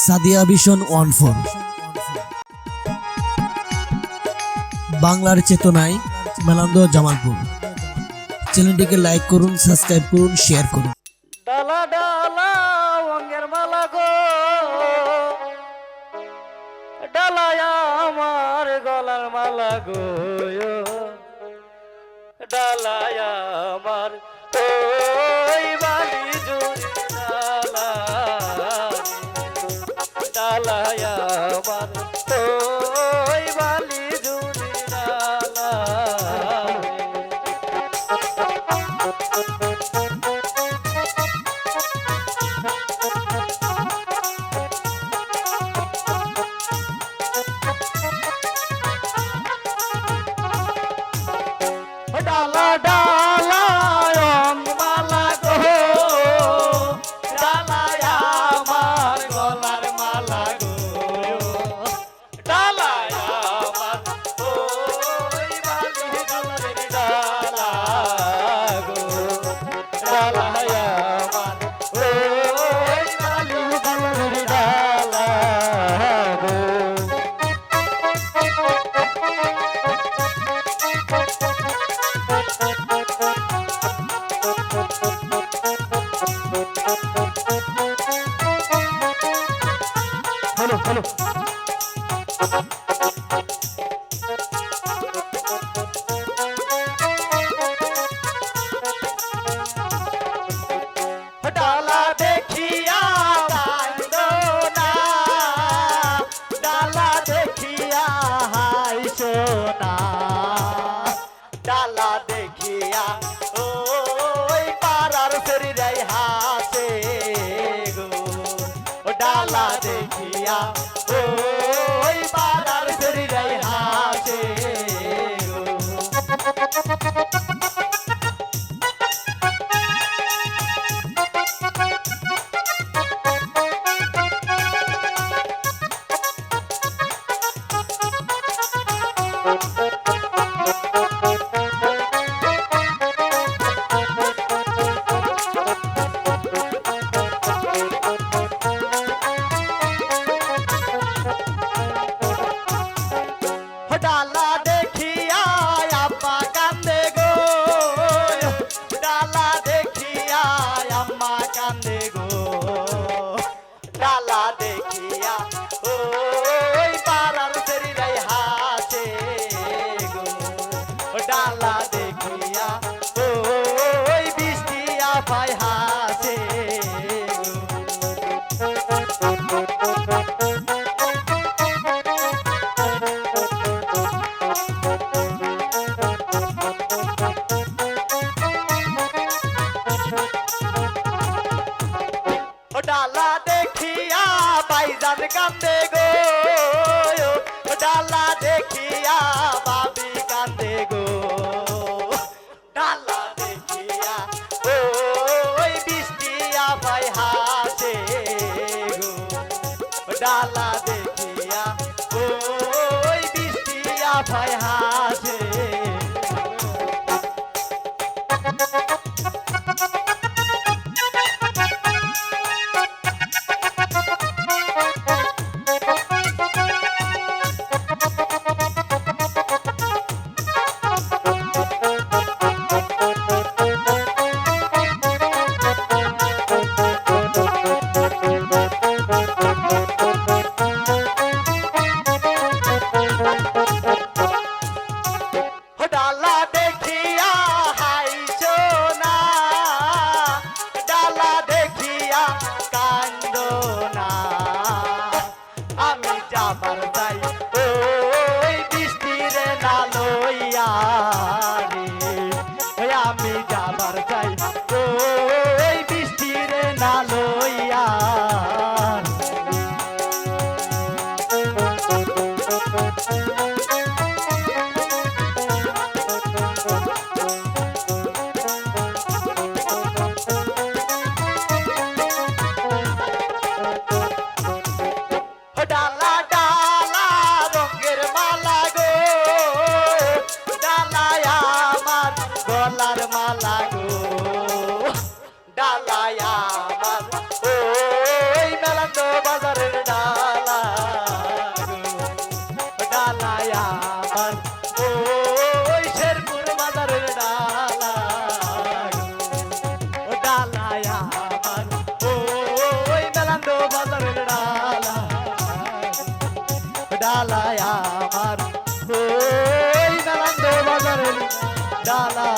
Sadia vision 14 বাংলার চেতনায় মেলান্দ জামালপুর। চ্যানেলটিকে লাইক করুন, সাবস্ক্রাইব করুন, শেয়ার করুন। ডালা ডালা অঙ্গের মালা গো, ডালায় আমার গলার মালা গো, ডালায় আমার ওই বালি জুড়ি ডালা, ডালায় আমার ওই বালি জুড়ি ডালা। ডালা ডালা মালা গো, ডালায় আমার গলার মালা গো, ডালায় আমার ওই বালি জুড়ির ডালা গো, ডালায় আমার ওই বালি জুড়ির ডালা গো। হ্যালো হ্যালো ডালা দেখিয়া বাঁধো না, ডালা দেখিয়া হাইসো না, ডালা দেখিয়া ওই পাড়ার শরীরে হাসে গো, ডালা দেখিয়া ওই পাড়ার শরীরে হাসে গো। ডালা দেখিয়া আব্বা কান্দে গো, ডালা দেখিয়া আম্মা কান্দে গো, ডালা দেখিয়া ওই পাড়ার শরীরে হাসে গো, ডালা দেখিয়া ওই বৃষ্টি আপায় হাসে গো। ডালা দেখিয়া বাইজান কান্দে গো, ডালা দেখিয়া বাবি কান্দে গো, ডালা দেখিয়া ওই বৃষ্টি আপায় হাসে গো, ডালা দেখিয়া ওই বৃষ্টি আপায় হাসে। ডালায় আমার ওই মেলান্দ বাজারের ডালা